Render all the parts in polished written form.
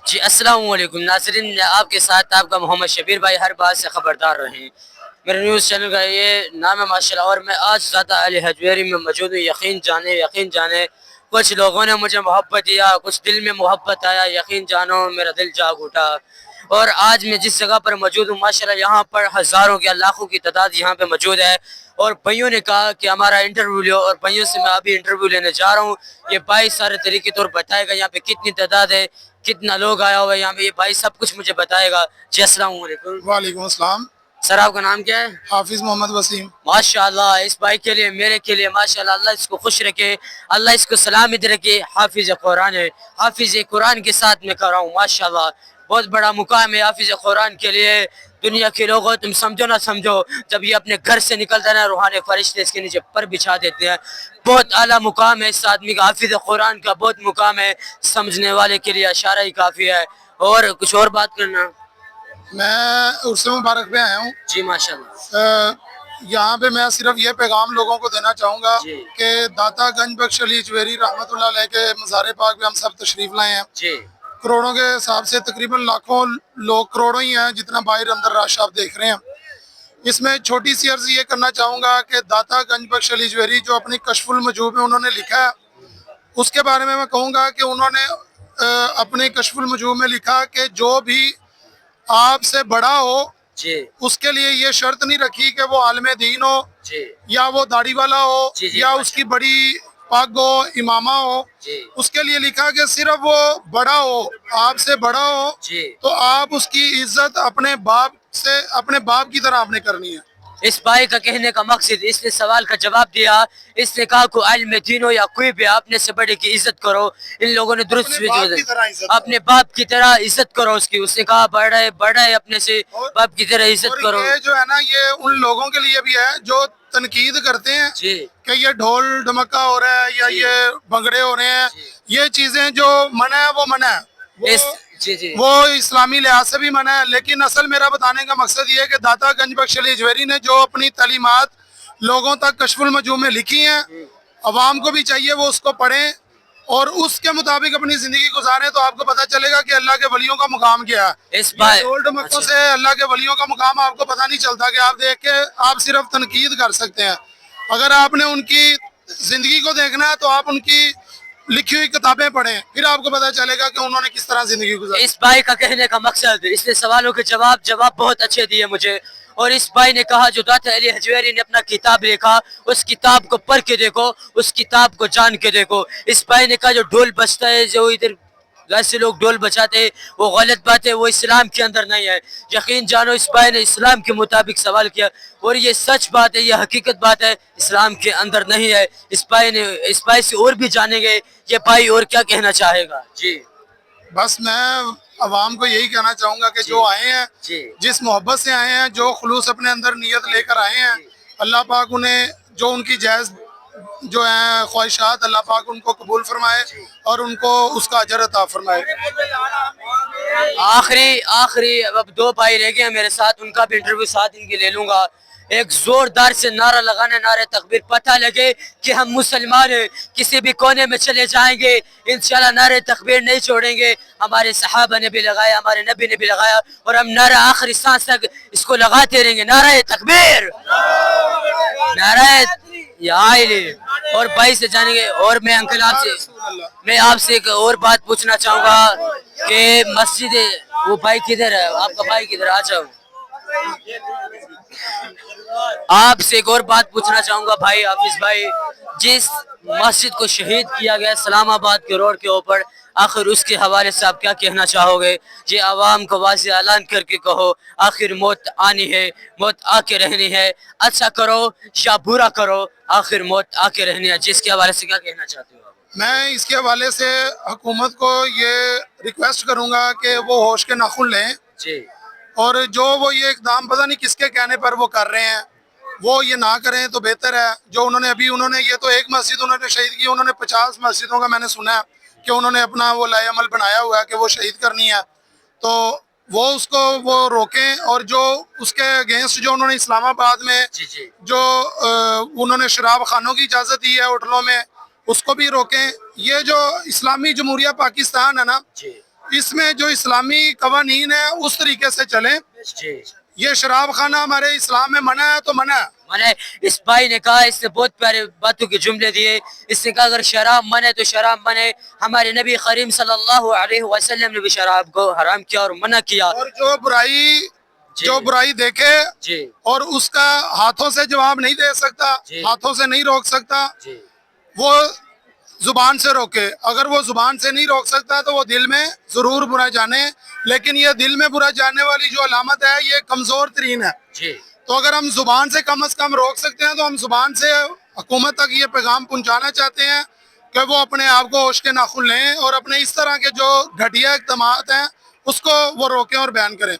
جی السلام علیکم ناظرین، آپ کے ساتھ آپ کا محمد شبیر بھائی، ہر بات سے خبردار رہیں۔ میرے نیوز چینل کا یہ نام ہے ماشاءاللہ، اور میں آج ذات علی حجویری میں موجود ہوں۔ یقین جانے کچھ لوگوں نے مجھے محبت دیا، کچھ دل میں محبت آیا، یقین جانو میرا دل جاگ اٹھا۔ اور آج میں جس جگہ پر موجود ہوں ماشاءاللہ، یہاں پر ہزاروں یا لاکھوں کی تعداد یہاں پہ موجود ہے، اور بھائیوں نے کہا کہ ہمارا انٹرویو لو، اور بھائیوں سے میں ابھی انٹرویو لینے جا رہا ہوں۔ یہ بھائی سارے طریقے طور بتائے گا یہاں پہ کتنی تعداد ہے، کتنا لوگ آیا ہوا ہے یہاں پہ، یہ بھائی سب کچھ مجھے بتائے گا۔ جی السلام علیکم۔ وعلیکم السلام۔ سر آپ کا نام کیا ہے؟ حافظ محمد وسیم۔ ماشاءاللہ اس بھائی کے لیے، میرے کے لیے ماشاءاللہ، اللہ اس کو خوش رکھے، اللہ اس کو سلامت رکھے۔ حافظ قرآن ہے، حافظ قرآن کے ساتھ میں کر رہا ہوں ماشاءاللہ۔ بہت بڑا مقام ہے حافظ قرآن کے لیے۔ دنیا کے لوگوں تم سمجھو نہ سمجھو، جب یہ اپنے گھر سے نکلتا ہے نا، روحانی فرشتے اس کے نیچے پر بچھا دیتے ہیں۔ بہت اعلیٰ مقام ہے اس آدمی کا، حافظ قرآن کا بہت مقام ہے، سمجھنے والے کے لیے اشارہ ہی کافی ہے۔ اور کچھ اور بات کرنا؟ میں عرص مبارک پہ آیا ہوں۔ جی ماشاءاللہ۔ یہاں پہ میں صرف یہ پیغام لوگوں کو دینا چاہوں گا جی کہ داتا گنج بخش علی حجویری رحمۃ اللہ علیہ کے مزار پاک پہ ہم سب تشریف لائے ہیں۔ جی کروڑوں کے حساب سے تقریباً لاکھوں لوگ، کروڑوں ہی ہیں جتنا باہر اندر رش آپ دیکھ رہے ہیں۔ اس میں چھوٹی سی عرض یہ کرنا چاہوں گا کہ داتا گنج بخش علی حجویری جو اپنی کشف المجوب میں انہوں نے لکھا ہے، اس کے بارے میں کہوں گا کہ انہوں نے اپنے کشف المجوب میں لکھا کہ جو بھی آپ سے بڑا ہو جی اس کے لیے یہ شرط نہیں رکھی کہ وہ عالم دین ہو، جی یا وہ داڑھی والا ہو، جی جی یا اس کی بڑی پگ ہو، امامہ ہو۔ جی اس کے لیے لکھا کہ صرف وہ بڑا ہو، آپ سے بڑا ہو، جی۔ تو آپ اس کی عزت اپنے باپ کی طرح آپ نے کرنی ہے۔ اس بھائی کا کہنے کا مقصد، اس نے سوال کا جواب دیا، اس نے کہا کہ علم دین ہو یا کوئی بھی، اپنے سے بڑے کی عزت کرو۔ ان لوگوں نے درست اپنے باپ کی طرح عزت کرو اس کی۔ اس نے کہا بڑا ہے اپنے سے، باپ کی طرح عزت کرو۔ یہ جو ہے نا، یہ ان لوگوں کے لیے بھی ہے جو تنقید کرتے ہیں کہ یہ ڈھول ڈھمکا ہو رہا ہے یا یہ بھنگڑے ہو رہے ہیں، یہ چیزیں جو منع ہے وہ منع ہے، وہ اسلامی لحاظ سے بھی منع ہے۔ لیکن اصل میرا بتانے کا مقصد یہ ہے کہ داتا گنج بخش علی حجویری نے جو اپنی تعلیمات لوگوں تک کشف المجوب میں لکھی ہیں، عوام کو بھی چاہیے وہ اس کو پڑھیں اور اس کے مطابق اپنی زندگی گزاریں، تو آپ کو پتہ چلے گا کہ اللہ کے ولیوں کا مقام کیا ہے۔ اس ڈھول ڈھمکوں سے اللہ کے ولیوں کا مقام آپ کو پتہ نہیں چلتا کہ آپ دیکھ کے آپ صرف تنقید کر سکتے ہیں۔ اگر آپ نے ان کی زندگی کو دیکھنا ہے تو آپ ان کی لکھی ہوئی کتابیں پڑھیں، پھر آپ کو پتہ چلے گا کہ انہوں نے کس طرح زندگی گزاری۔ اس بھائی کا کہنے کا مقصد، اس نے سوالوں کے جواب بہت اچھے دیے مجھے، اور اس بھائی نے کہا جو داتا علی حجویری نے اپنا کتاب لکھا، اس کتاب کو پڑھ کے دیکھو، اس کتاب کو جان کے دیکھو۔ اس بھائی نے کہا جو ڈھول بجتا ہے، جو ادھر ایسے لوگ ڈھول بجاتے ہیں، وہ غلط بات ہے، وہ اسلام کے اندر نہیں ہے۔ یقین جانو اس بھائی نے اسلام کے مطابق سوال کیا، اور یہ سچ بات ہے، یہ حقیقت بات ہے، اسلام کے اندر نہیں ہے۔ اس بھائی سے اور بھی جانیں گے یہ بھائی اور کیا کہنا چاہے گا۔ جی بس میں عوام کو یہی کہنا چاہوں گا کہ جو آئے ہیں، جس محبت سے آئے ہیں، جو خلوص اپنے اندر نیت لے کر آئے ہیں، اللہ پاک انہیں جو ان کی جائز جو ہیں خواہشات، اللہ پاک ان کو قبول فرمائے اور ان کو اس کا اجر عطا فرمائے۔ آخری اب دو بھائی رہ گئے ہیں میرے ساتھ، ان کا بھی انٹرویو ساتھ ان کی لے لوں گا۔ ایک زوردار سے نعرہ لگانا، نعرہ تکبیر، پتہ لگے کہ ہم مسلمان ہیں، کسی بھی کونے میں چلے جائیں گے انشاءاللہ نعرہ تکبیر نہیں چھوڑیں گے۔ ہمارے صحابہ نے بھی لگایا، ہمارے نبی نے بھی لگایا، اور ہم نعرہ آخری سانس تک اس کو لگاتے رہیں گے، نعرہ تکبیر، نعرہ اور بھائی سے جانیں گے۔ اور میں انکل آپ سے ایک اور بات پوچھنا چاہوں گا کہ مسجد، وہ بھائی کدھر ہے آپ کا؟ بھائی کدھر؟ آ جاؤ۔ آپ سے ایک اور بات پوچھنا چاہوں گا بھائی حافظ بھائی، جس مسجد کو شہید کیا گیا اسلام آباد کے روڈ کے اوپر، آخر اس کے حوالے سے آپ کیا کہنا چاہو گے؟ یہ عوام کو واضح اعلان کر کے کہو، آخر موت آنی ہے، موت آ کے رہنی ہے، اچھا کرو یا برا کرو، آخر موت آ کے رہنی ہے۔ جس کے حوالے سے کیا کہنا چاہتے ہو آپ؟ میں اس کے حوالے سے حکومت کو یہ ریکویسٹ کروں گا کہ وہ ہوش کے ناخن لیں، اور جو وہ یہ اقدام پتہ نہیں کس کے کہنے پر وہ کر رہے ہیں، وہ یہ نہ کریں تو بہتر ہے۔ جو انہوں نے یہ تو ایک مسجد انہوں نے شہید کی، انہوں نے 50 مسجدوں کا میں نے سنا ہے کہ انہوں نے اپنا وہ لائے عمل بنایا ہوا ہے کہ وہ شہید کرنی ہے، تو وہ اس کو وہ روکیں، اور جو اس کے اگینسٹ جو انہوں نے اسلام آباد میں جو انہوں نے شراب خانوں کی اجازت دی ہے ہوٹلوں میں، اس کو بھی روکیں۔ یہ جو اسلامی جمہوریہ پاکستان ہے نا، اس میں جو اسلامی قوانین ہیں اس طریقے سے چلیں. جی یہ شراب خانہ ہمارے اسلام میں منع ہے تو منع ہے. منع. اس بھائی نے کہا, اس نے بہت پیارے باتوں کے جملے دیے. اس نے کہا اگر شراب منع تو شراب منع. ہمارے نبی کریم صلی اللہ علیہ وسلم نے بھی شراب کو حرام کیا اور منع کیا. اور جو برائی دیکھے جی اور اس کا ہاتھوں سے جواب نہیں دے سکتا, ہاتھوں سے نہیں روک سکتا, جی وہ زبان سے روکے. اگر وہ زبان سے نہیں روک سکتا تو وہ دل میں ضرور برا جانے, لیکن یہ دل میں برا جاننے والی جو علامت ہے یہ کمزور ترین ہے. جی تو اگر ہم زبان سے کم از کم روک سکتے ہیں تو ہم زبان سے حکومت تک یہ پیغام پہنچانا چاہتے ہیں کہ وہ اپنے آپ کو ہوش کے ناخن لیں اور اپنے اس طرح کے جو گھٹیا اقدامات ہیں اس کو وہ روکیں اور بیان کریں.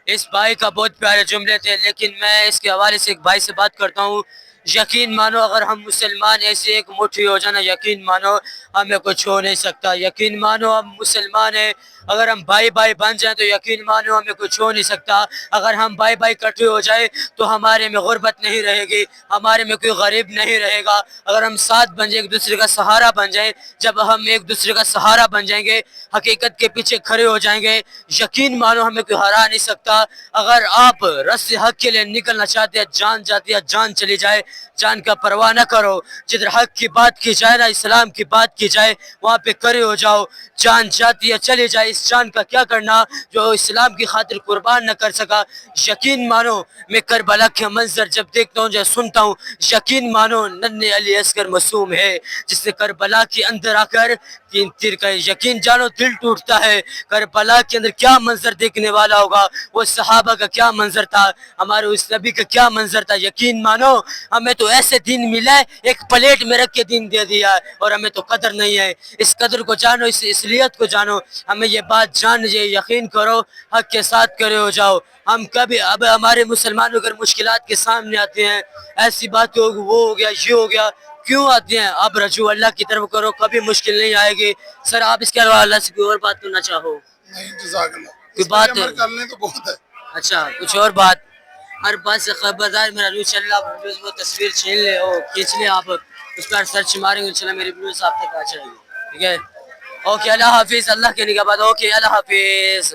اس بھائی کا بہت پیارے جملے تھے, لیکن میں اس کے حوالے سے ایک بھائی سے بات کرتا ہوں. یقین مانو اگر ہم مسلمان ایسے ایک مٹھی ہو جانا, یقین مانو ہمیں کچھ ہو نہیں سکتا. یقین مانو ہم مسلمان ہیں, اگر ہم بھائی بھائی بن جائیں تو یقین مانو ہمیں کچھ ہو نہیں سکتا. اگر ہم بھائی بھائی اکٹھے ہو جائیں تو ہمارے میں غربت نہیں رہے گی, ہمارے میں کوئی غریب نہیں رہے گا. اگر ہم ساتھ بن جائیں, ایک دوسرے کا سہارا بن جائیں, جب ہم ایک دوسرے کا سہارا بن جائیں گے, حقیقت کے پیچھے کھڑے ہو جائیں گے, یقین مانو ہمیں کوئی ہرا نہیں سکتا. اگر آپ رس حق کے لیے نکلنا چاہتے ہیں, جان جاتی ہے جان چلی جائے, جان کا پرواہ نہ کرو. جدھر حق کی بات کی جائے نا, اسلام کی بات کی جائے, وہاں پہ کھڑے ہو جاؤ. جان جاتی ہے چلی جائے, اس جان کا کیا کرنا جو اسلام کی خاطر قربان نہ کر سکا. یقین مانو میں کربلا کے منظر جب دیکھتا ہوں, جب سنتا ہوں, یقین مانو ننھے علی اصغر معصوم ہے جس نے کربلا کے اندر آ کر 3 تیر کا, یقین جانو دل ٹوٹتا ہے. کربلا کے اندر کیا منظر دیکھنے والا ہوگا, وہ صحابہ کا کیا منظر تھا, ہمارے اس نبی کا کیا منظر تھا. یقین مانو ہمیں تو ایسے دین ملا ہے, ایک پلیٹ میں رکھ کے دین دے دیا ہے, اور ہمیں تو قدر نہیں ہے. اس قدر کو جانو, اس اصلیت کو جانو, ہمیں یہ بات جان لیجیے. یقین کرو, حق کے ساتھ کھڑے ہو جاؤ. ہم کبھی اب ہمارے مسلمانوں اگر مشکلات کے سامنے آتے ہیں, ایسی بات ہو وہ ہو گیا یہ ہو گیا, کیوں آتے ہیں؟ اب رجوع اللہ کی طرف کرو, کبھی مشکل نہیں آئے گی. سر آپ اس کے علاوہ اللہ سے کوئی اور بات کرنا چاہو؟ نہیں, جزاک اللہ. کوئی اس بات پر عمل کر لیں تو بہت ہے. اچھا کچھ اور بات؟ ہر بات سے خبردار, میرا نیوز چل رہا, نیوز وہ تصویر چھین لے اور کھینچ لے, آپ اس پر سرچ ماریں گے انشاءاللہ میری نیوز آپ تک آ جائے گی. ٹھیک ہے, اوکے, اللہ حافظ, اللہ کے نگہبان. اوکے, اللہ حافظ.